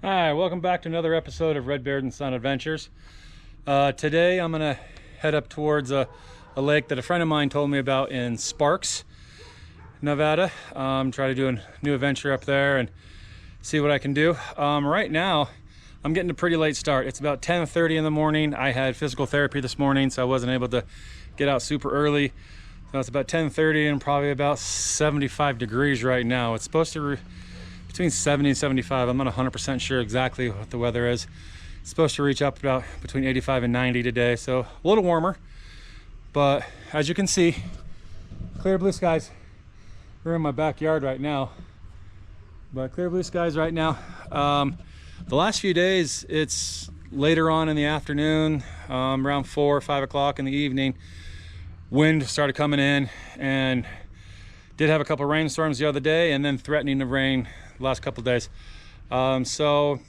Hi, welcome back to another episode of Red Beard and Son Adventures. Today I'm gonna head up towards a lake that a friend of mine told me about in Sparks, Nevada. Try to do a new adventure up there and see what I can do. Right now I'm getting a pretty late start. It's about 10:30 in the morning. I had physical therapy this morning, so I wasn't able to get out super early. So it's about 10:30 and probably about 75 degrees right now. It's supposed to between 70 and 75. I'm not 100% sure exactly what the weather is. It's supposed to reach up about between 85 and 90 today, so a little warmer. But as you can see, clear blue skies. We're in my backyard right now, but clear blue skies right now. The last few days, it's later on in the afternoon, around 4 or 5 o'clock in the evening, wind started coming in, and did have a couple rainstorms the other day, and then threatening to rain the last couple of days. So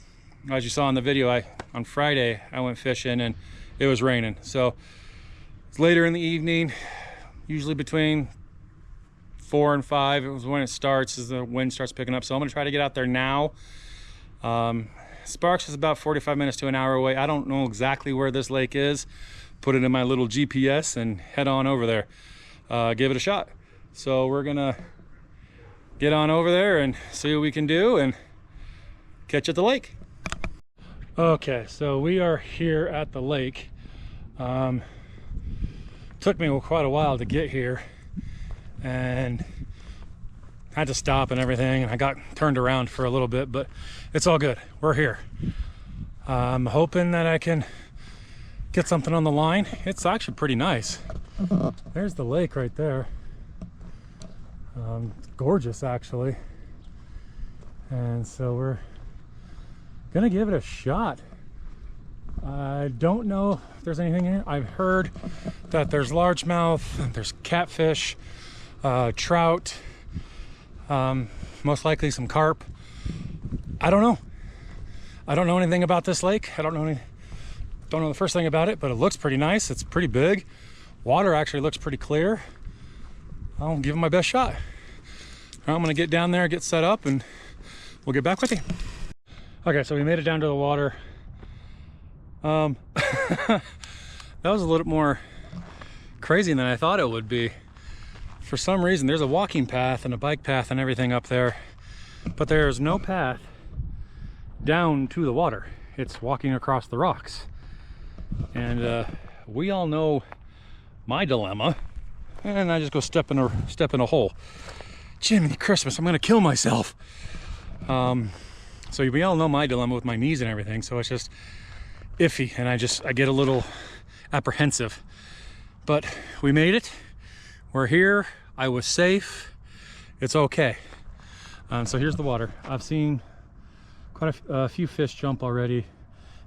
as you saw in the video, on Friday I went fishing and it was raining. So it's later in the evening, usually between 4 and 5. It was when it starts, as the wind starts picking up. So I'm gonna try to get out there now. Sparks is about 45 minutes to an hour away. I don't know exactly where this lake is. Put it in my little GPS and head on over there. Give it a shot. So we're gonna get on over there and see what we can do and catch at the lake. Okay, so we are here at the lake. Took me quite a while to get here and had to stop and everything, and I got turned around for a little bit, but it's all good. We're here. I'm hoping that I can get something on the line. It's actually pretty nice. There's the lake right there. Gorgeous, actually. And so we're gonna give it a shot. I don't know if there's anything in here. I've heard that there's largemouth, there's catfish, trout, most likely some carp. I don't know. I don't know anything about this lake. I don't know the first thing about it, but it looks pretty nice. It's pretty big. Water actually looks pretty clear. I'll give it my best shot. I'm gonna get down there, get set up, and we'll get back with you. Okay, so we made it down to the water. That was a little more crazy than I thought it would be. For some reason, there's a walking path and a bike path and everything up there, but there's no path down to the water. It's walking across the rocks. And we all know my dilemma. And I just go step in a hole. Jiminy Christmas, I'm gonna kill myself. So we all know my dilemma with my knees and everything, so it's just iffy, and I get a little apprehensive. But we made it. We're here. I was safe. It's okay. So here's the water. I've seen quite a few fish jump already,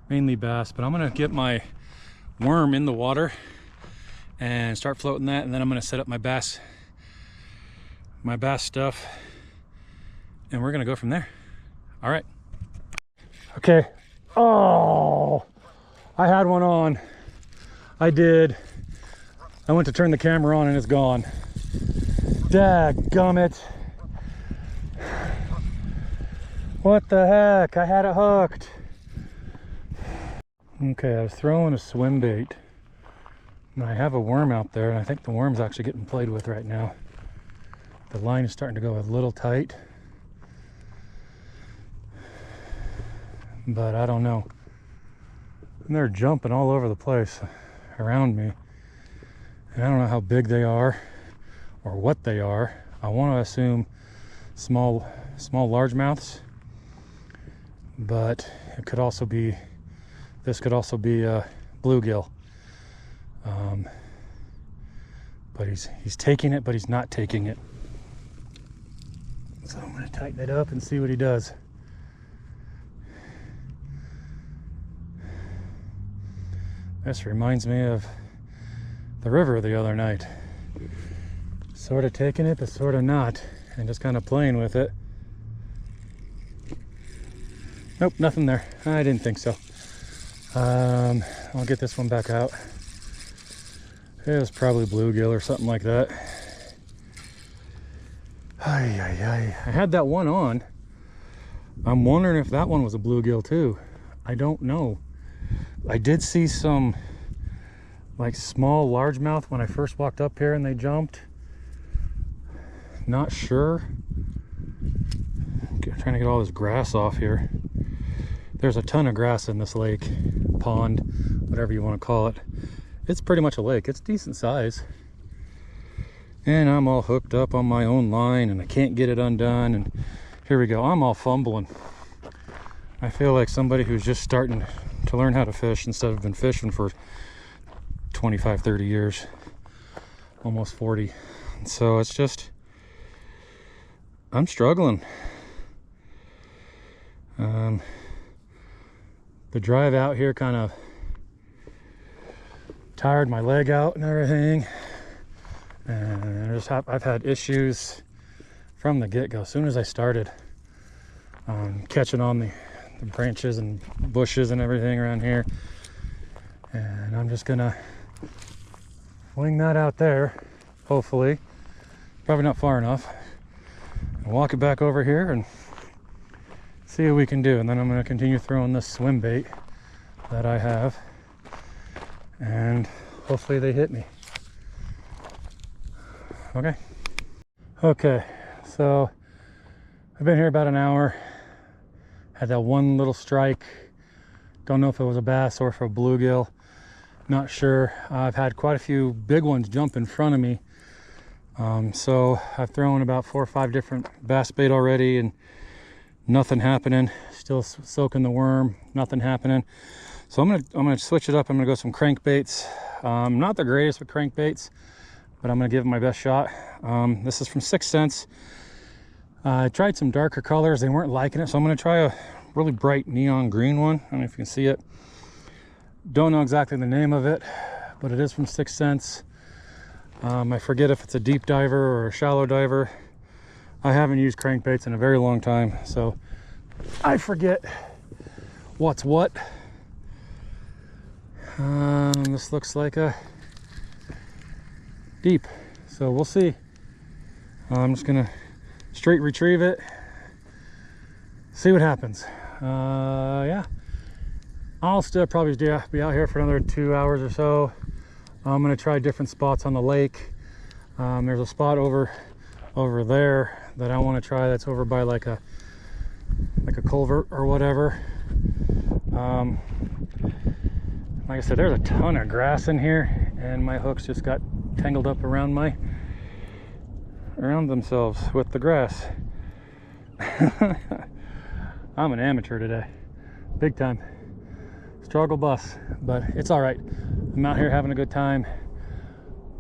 mainly bass, but I'm gonna get my worm in the water and start floating that, and then I'm gonna set up my bass stuff, and we're gonna go from there. All right. Okay. Oh, I had one on. I did. I went to turn the camera on and it's gone. Dadgummit. What the heck? I had it hooked. Okay, I was throwing a swim bait. And I have a worm out there, and I think the worm's actually getting played with right now. The line is starting to go a little tight. But I don't know. And they're jumping all over the place around me. And I don't know how big they are or what they are. I want to assume small largemouths. But it could also be, this could also be a bluegill. But he's taking it, but he's not taking it. So I'm going to tighten it up and see what he does. This reminds me of the river the other night. Sort of taking it, but sort of not, and just kind of playing with it. Nope, nothing there. I didn't think so. I'll get this one back out. It was probably bluegill or something like that. I had that one on, I'm wondering if that one was a bluegill too. I don't know. I did see some like small largemouth when I first walked up here and they jumped. Not sure. Trying to get all this grass off here. There's a ton of grass in this lake, pond, whatever you want to call it. It's pretty much a lake. It's decent size. And I'm all hooked up on my own line and I can't get it undone. And here we go. I'm all fumbling. I feel like somebody who's just starting to learn how to fish instead of been fishing for 25, 30 years, almost 40. And so it's just, I'm struggling. The drive out here kind of tired my leg out and everything. And I've had issues from the get-go. As soon as I started catching on the branches and bushes and everything around here. And I'm just gonna wing that out there, hopefully. Probably not far enough. And walk it back over here and see what we can do. And then I'm gonna continue throwing this swim bait that I have. And hopefully they hit me. Okay, so I've been here about an hour. Had that one little strike. Don't know if it was a bass or for a bluegill. Not sure. I've had quite a few big ones jump in front of me. So I've thrown about 4 or 5 different bass bait already and nothing happening. Still soaking the worm, nothing happening. So I'm gonna switch it up. I'm gonna go some crankbaits. Not the greatest with crankbaits, but I'm gonna give it my best shot. This is from 6 Cents. I tried some darker colors. They weren't liking it, so I'm gonna try a really bright neon green one. I don't know if you can see it. Don't know exactly the name of it, but it is from 6 Cents. I forget if it's a deep diver or a shallow diver. I haven't used crankbaits in a very long time, so I forget what's what. This looks like a deep, so we'll see. I'm just gonna straight retrieve it, see what happens. Yeah, I'll still probably be out here for another 2 hours or so. I'm gonna try different spots on the lake. There's a spot over there that I want to try. That's over by like a culvert or whatever. Like I said, there's a ton of grass in here, and my hooks just got tangled up around themselves with the grass. I'm an amateur today, big time. Struggle bus, but it's all right. I'm out here having a good time.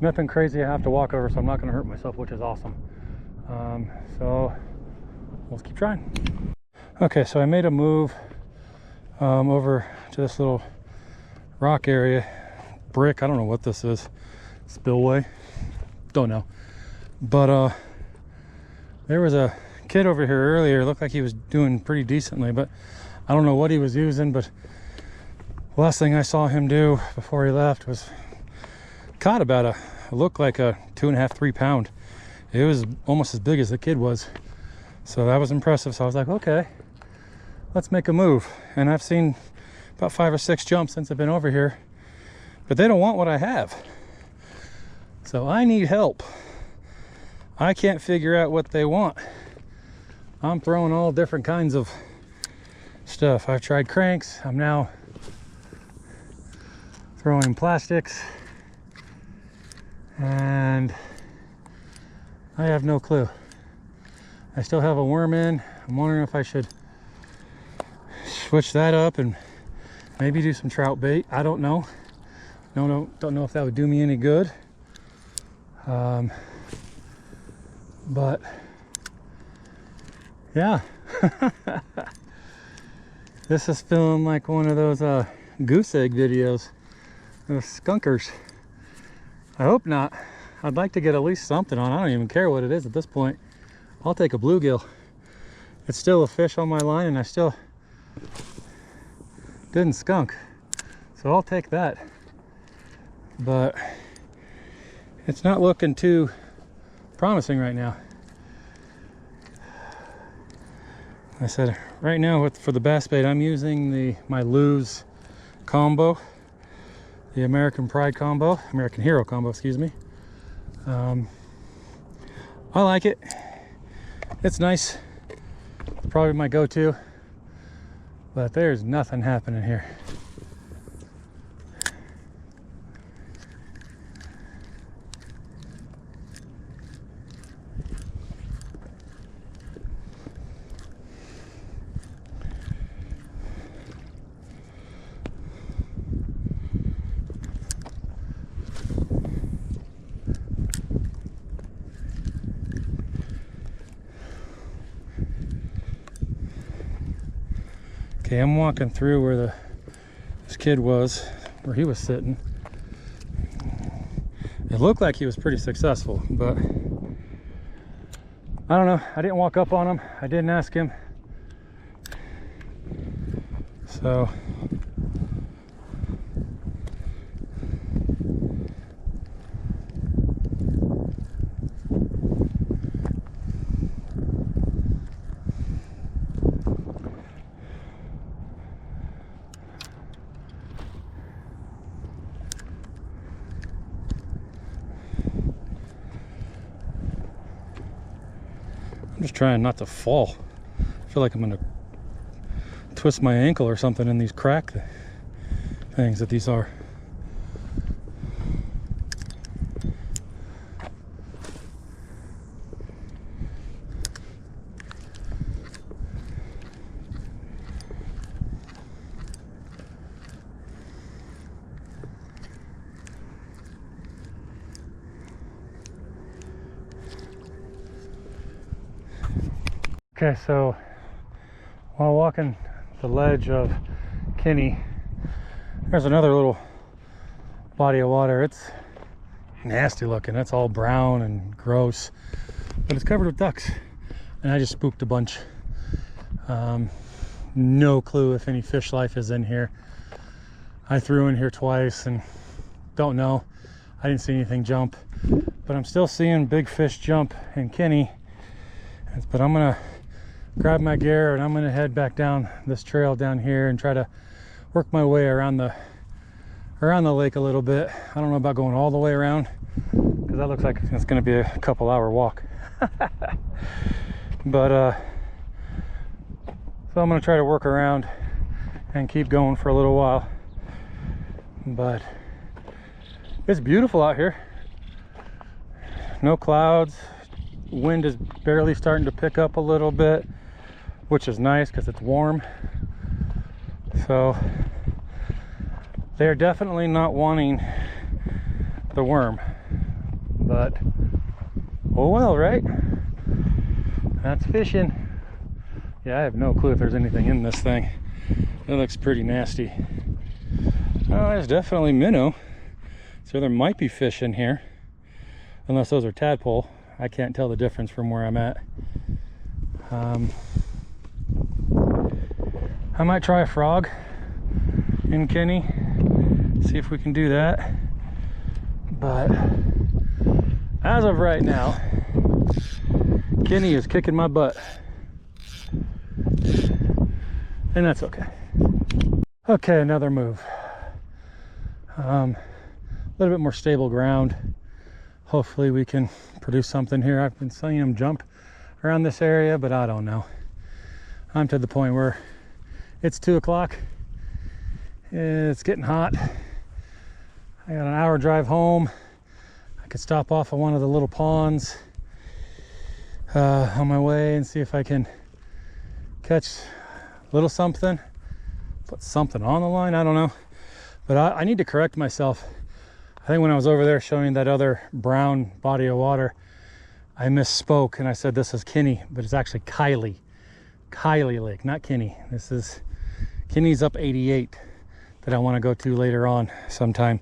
Nothing crazy I have to walk over, so I'm not going to hurt myself, which is awesome. So let's keep trying. Okay, so I made a move over to this little rock area, brick. I don't know what this is. Spillway. Don't know. But there was a kid over here earlier. Looked like he was doing pretty decently, but I don't know what he was using. But the last thing I saw him do before he left was caught about it looked like a 2.5, 3 pound. It was almost as big as the kid was. So that was impressive. So I was like, okay, let's make a move. And I've seen about 5 or 6 jumps since I've been over here, but they don't want what I have. So I need help. I can't figure out what they want. I'm throwing all different kinds of stuff. I've tried cranks. I'm now throwing plastics, and I have no clue. I still have a worm in. I'm wondering if I should switch that up and maybe do some trout bait. I don't know. Don't know if that would do me any good. But yeah, this is feeling like one of those goose egg videos, those skunkers. I hope not. I'd like to get at least something on. I don't even care what it is at this point. I'll take a bluegill. It's still a fish on my line, and I still didn't skunk, so I'll take that. But it's not looking too promising right now. I said right now for the bass bait, I'm using my Lew's combo, the American Hero combo, excuse me. I like it. It's nice. It's probably my go-to, but there's nothing happening here. Okay, I'm walking through where this kid was, where he was sitting. It looked like he was pretty successful, but I don't know. I didn't walk up on him. I didn't ask him. So I'm just trying not to fall. I feel like I'm gonna twist my ankle or something in these crack things that these are. Okay, so while walking the ledge of Kinney, there's another little body of water. It's nasty looking. It's all brown and gross, but it's covered with ducks, and I just spooked a bunch. No clue if any fish life is in here. I threw in here twice and don't know. I didn't see anything jump, but I'm still seeing big fish jump in Kinney. But I'm gonna grab my gear and I'm gonna head back down this trail down here and try to work my way around the lake a little bit. I don't know about going all the way around because that looks like it's gonna be a couple-hour walk. But so I'm gonna try to work around and keep going for a little while. But it's beautiful out here. No clouds. Wind is barely starting to pick up a little bit, which is nice because it's warm. So they're definitely not wanting the worm, but oh well, right? That's fishing. Yeah, I have no clue if there's anything in this thing. It looks pretty nasty. Oh, there's definitely minnow, so there might be fish in here, unless those are tadpole. I can't tell the difference from where I'm at. I might try a frog in Kinney, see if we can do that. But as of right now, Kinney is kicking my butt, and that's okay. Okay, another move. A little bit more stable ground. Hopefully we can produce something here. I've been seeing them jump around this area, but I don't know. I'm to the point where it's 2 o'clock. It's getting hot. I got an hour drive home. I could stop off at one of the little ponds on my way and see if I can catch a little something, put something on the line. I don't know, but I need to correct myself. I think when I was over there showing that other brown body of water, I misspoke and I said this is Kinney, but it's actually Kiley Lake, not Kinney. This is Kinney's up 88 that I want to go to later on sometime,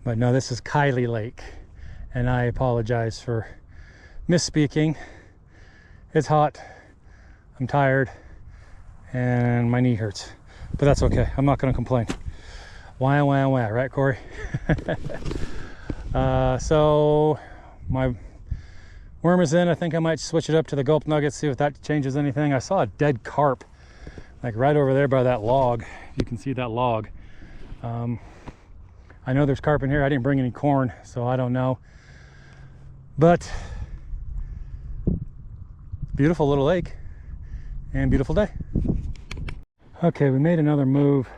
but no, this is Kiley Lake, and I apologize for misspeaking. It's hot, I'm tired, and my knee hurts, but that's okay. I'm not going to complain. Wah, wah, wah, right, Corey? So my Worm is in. I think I might switch it up to the gulp nugget, see if that changes anything. I saw a dead carp, like right over there by that log. You can see that log. I know there's carp in here. I didn't bring any corn, so I don't know. But beautiful little lake and beautiful day. Okay, we made another move.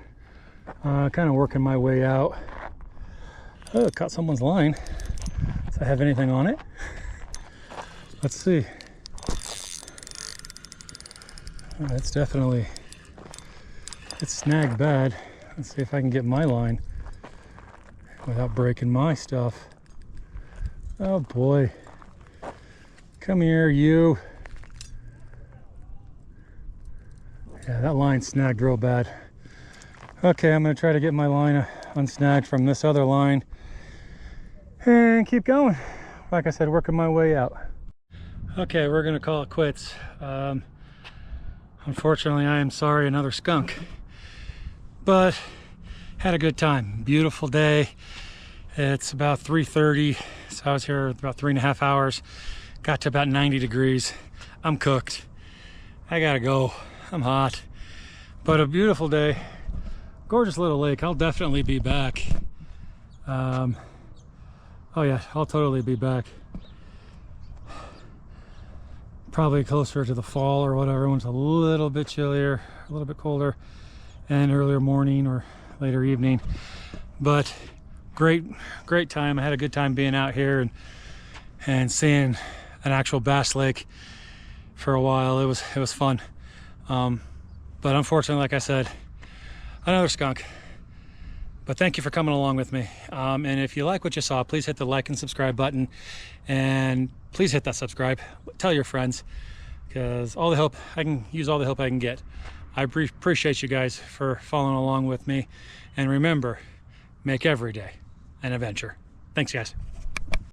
Kind of working my way out. Oh, caught someone's line. Does that have anything on it? Let's see. Oh, it's snagged bad. Let's see if I can get my line without breaking my stuff. Oh boy. Come here, you. Yeah, that line snagged real bad. Okay, I'm gonna try to get my line unsnagged from this other line and keep going. Like I said, working my way out. Okay, we're gonna call it quits. Unfortunately, I am sorry, another skunk. But had a good time. Beautiful day. It's about 3:30, so I was here about 3.5 hours. Got to about 90 degrees. I'm cooked. I gotta go. I'm hot. But a beautiful day. Gorgeous little lake. I'll definitely be back. Oh yeah, I'll totally be back. Probably closer to the fall or whatever, when it's a little bit chillier, a little bit colder, and earlier morning or later evening. But great time. I had a good time being out here and seeing an actual bass lake for a while. It was fun. But unfortunately, like I said, another skunk. But thank you for coming along with me. And if you like what you saw, please hit the like and subscribe button, and please hit that subscribe. Tell your friends, because all the help I can use, all the help I can get. I appreciate you guys for following along with me. And remember, make every day an adventure. Thanks, guys.